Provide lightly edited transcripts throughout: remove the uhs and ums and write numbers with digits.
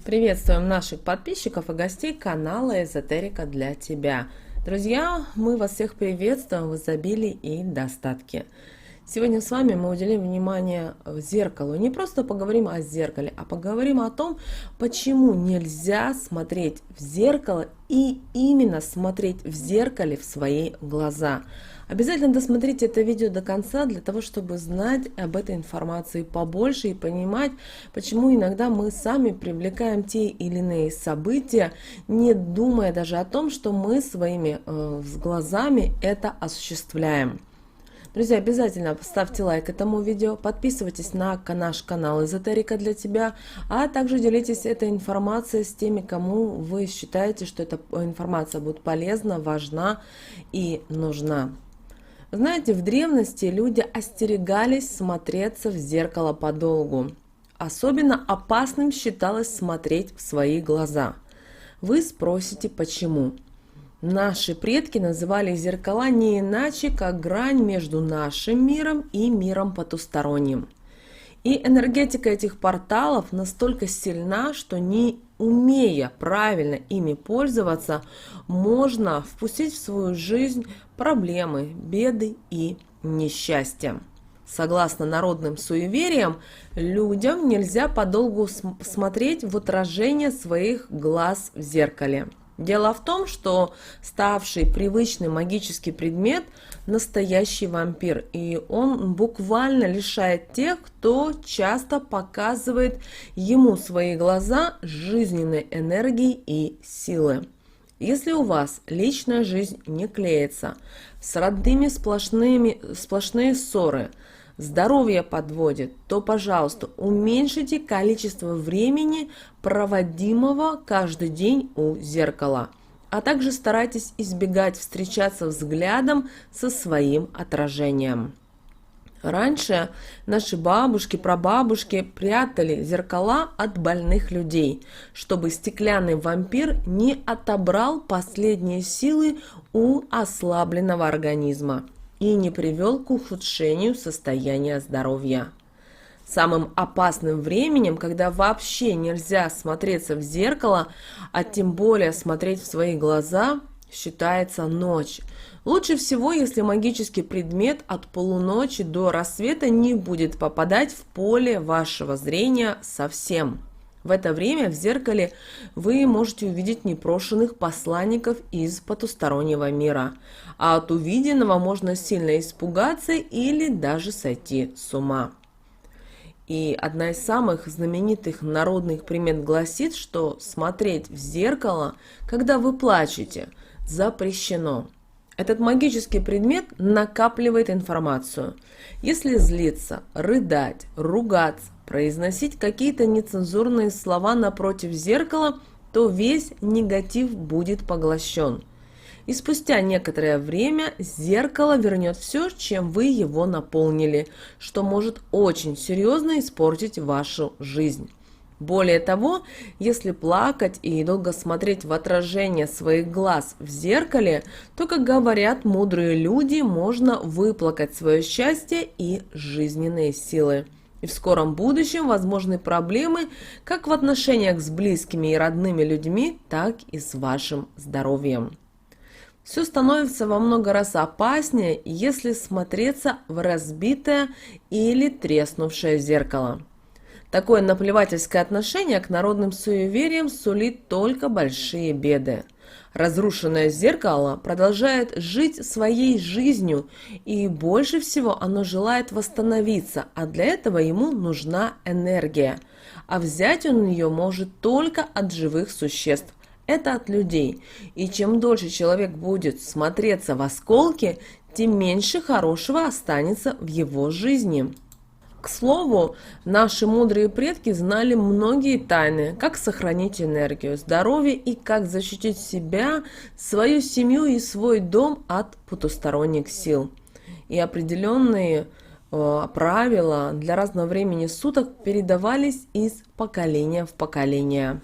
Приветствуем наших подписчиков и гостей канала Эзотерика для тебя. Друзья, мы вас всех приветствуем в изобилии и достатке. Сегодня с вами мы уделим внимание зеркалу. Не просто поговорим о зеркале, а поговорим о том, почему нельзя смотреть в зеркало и именно смотреть в зеркале в свои глаза. Обязательно досмотрите это видео до конца, для того, чтобы знать об этой информации побольше и понимать, почему иногда мы сами привлекаем те или иные события, не думая даже о том, что мы своими глазами это осуществляем. Друзья, обязательно ставьте лайк этому видео, подписывайтесь на наш канал Эзотерика для тебя, а также делитесь этой информацией с теми, кому вы считаете, что эта информация будет полезна, важна и нужна. Знаете, в древности люди остерегались смотреться в зеркало подолгу. Особенно опасным считалось смотреть в свои глаза. Вы спросите, почему? Наши предки называли зеркала не иначе, как грань между нашим миром и миром потусторонним. И энергетика этих порталов настолько сильна, что не умея правильно ими пользоваться, можно впустить в свою жизнь проблемы, беды и несчастья. Согласно народным суевериям, людям нельзя подолгу смотреть в отражение своих глаз в зеркале. Дело в том, что ставший привычный магический предмет – настоящий вампир, и он буквально лишает тех, кто часто показывает ему свои глаза, жизненной энергии и силы. Если у вас личная жизнь не клеится, с родными сплошные ссоры, здоровье подводит, то, пожалуйста, уменьшите количество времени, проводимого каждый день у зеркала, а также старайтесь избегать встречаться взглядом со своим отражением. Раньше наши бабушки, прабабушки прятали зеркала от больных людей, чтобы стеклянный вампир не отобрал последние силы у ослабленного организма и не привел к ухудшению состояния здоровья. Самым опасным временем, когда вообще нельзя смотреться в зеркало, а тем более смотреть в свои глаза, считается ночь. Лучше всего, если магический предмет от полуночи до рассвета не будет попадать в поле вашего зрения совсем. В это время в зеркале вы можете увидеть непрошенных посланников из потустороннего мира, а от увиденного можно сильно испугаться или даже сойти с ума. И одна из самых знаменитых народных примет гласит, что смотреть в зеркало, когда вы плачете, запрещено. Этот магический предмет накапливает информацию. Если злиться, рыдать, ругаться, произносить какие-то нецензурные слова напротив зеркала, то весь негатив будет поглощен. И спустя некоторое время зеркало вернет все, чем вы его наполнили, что может очень серьезно испортить вашу жизнь. Более того, если плакать и долго смотреть в отражение своих глаз в зеркале, то, как говорят мудрые люди, можно выплакать свое счастье и жизненные силы. И в скором будущем возможны проблемы как в отношениях с близкими и родными людьми, так и с вашим здоровьем. Все становится во много раз опаснее, если смотреться в разбитое или треснувшее зеркало. Такое наплевательское отношение к народным суевериям сулит только большие беды. Разрушенное зеркало продолжает жить своей жизнью, и больше всего оно желает восстановиться, а для этого ему нужна энергия. А взять он ее может только от живых существ. Это от людей. И чем дольше человек будет смотреться в осколки, тем меньше хорошего останется в его жизни. К слову, наши мудрые предки знали многие тайны, как сохранить энергию, здоровье и как защитить себя, свою семью и свой дом от потусторонних сил. И определенные правила для разного времени суток передавались из поколения в поколение.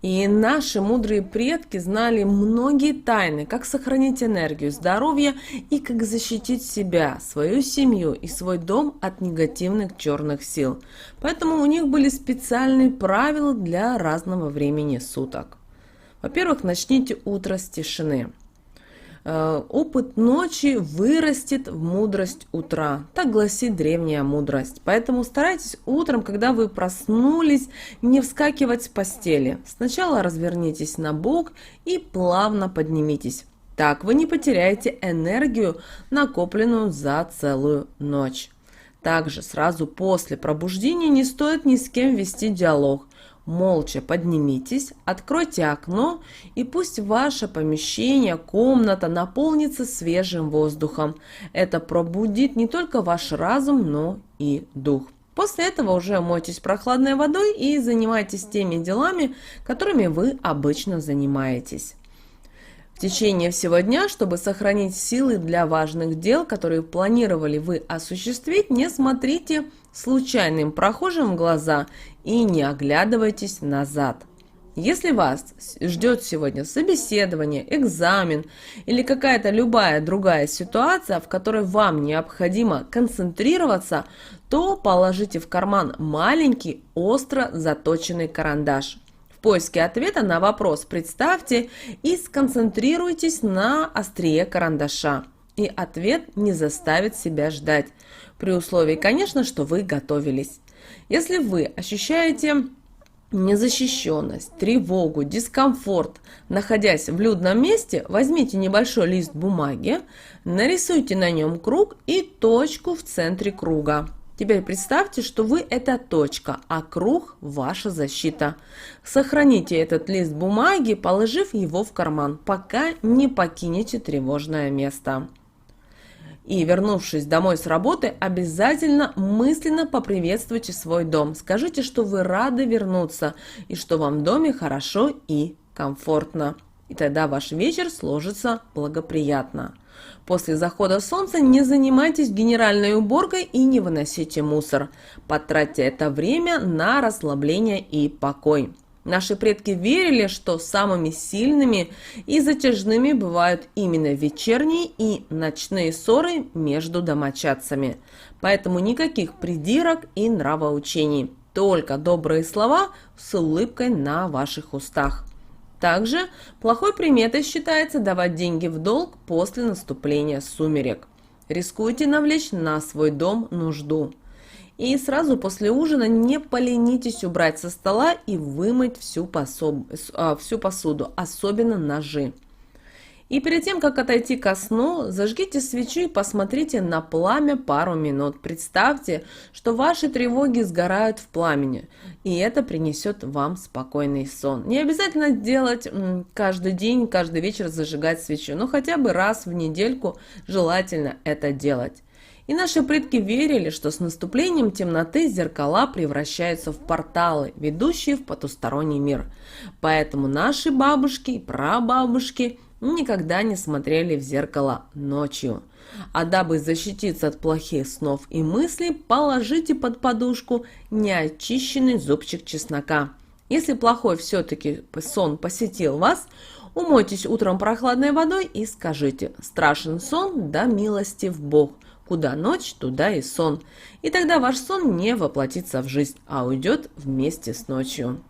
И наши мудрые предки знали многие тайны, как сохранить энергию, здоровье и как защитить себя, свою семью и свой дом от негативных черных сил. Поэтому у них были специальные правила для разного времени суток. Во-первых, начните утро с тишины. Опыт ночи вырастет в мудрость утра. Так гласит древняя мудрость. Поэтому старайтесь утром, когда вы проснулись, не вскакивать с постели. Сначала развернитесь на бок и плавно поднимитесь. Так вы не потеряете энергию, накопленную за целую ночь. Также сразу после пробуждения не стоит ни с кем вести диалог. Молча поднимитесь, откройте окно, и пусть ваше помещение, комната наполнится свежим воздухом. Это пробудит не только ваш разум, но и дух. После этого уже мойтесь прохладной водой и занимайтесь теми делами, которыми вы обычно занимаетесь. В течение всего дня, чтобы сохранить силы для важных дел, которые планировали вы осуществить, не смотрите случайным прохожим в глаза и не оглядывайтесь назад. Если вас ждет сегодня собеседование, экзамен или какая-то любая другая ситуация, в которой вам необходимо концентрироваться, то положите в карман маленький остро заточенный карандаш. В поиске ответа на вопрос представьте и сконцентрируйтесь на острие карандаша. И ответ не заставит себя ждать. При условии, конечно, что вы готовились. Если вы ощущаете незащищенность, тревогу, дискомфорт, находясь в людном месте, возьмите небольшой лист бумаги, нарисуйте на нем круг и точку в центре круга. Теперь представьте, что вы это точка, а круг – ваша защита. Сохраните этот лист бумаги, положив его в карман, пока не покинете тревожное место. И, вернувшись домой с работы, обязательно мысленно поприветствуйте свой дом. Скажите, что вы рады вернуться и что вам в доме хорошо и комфортно. И тогда ваш вечер сложится благоприятно. После захода солнца не занимайтесь генеральной уборкой и не выносите мусор. Потратьте это время на расслабление и покой. Наши предки верили, что самыми сильными и затяжными бывают именно вечерние и ночные ссоры между домочадцами. Поэтому никаких придирок и нравоучений, только добрые слова с улыбкой на ваших устах. Также плохой приметой считается давать деньги в долг после наступления сумерек. Рискуйте навлечь на свой дом нужду. И сразу после ужина не поленитесь убрать со стола и вымыть всю посуду, особенно ножи. И перед тем, как отойти ко сну, зажгите свечу и посмотрите на пламя пару минут. Представьте, что ваши тревоги сгорают в пламени, и это принесет вам спокойный сон. Не обязательно делать каждый день, каждый вечер зажигать свечу, но хотя бы раз в недельку желательно это делать. И наши предки верили, что с наступлением темноты зеркала превращаются в порталы, ведущие в потусторонний мир. Поэтому наши бабушки и прабабушки никогда не смотрели в зеркало ночью. А дабы защититься от плохих снов и мыслей, положите под подушку неочищенный зубчик чеснока. Если плохой все-таки сон посетил вас, умойтесь утром прохладной водой и скажите: «Страшен сон, да милостив Бог. Куда ночь, туда и сон». И тогда ваш сон не воплотится в жизнь, а уйдет вместе с ночью.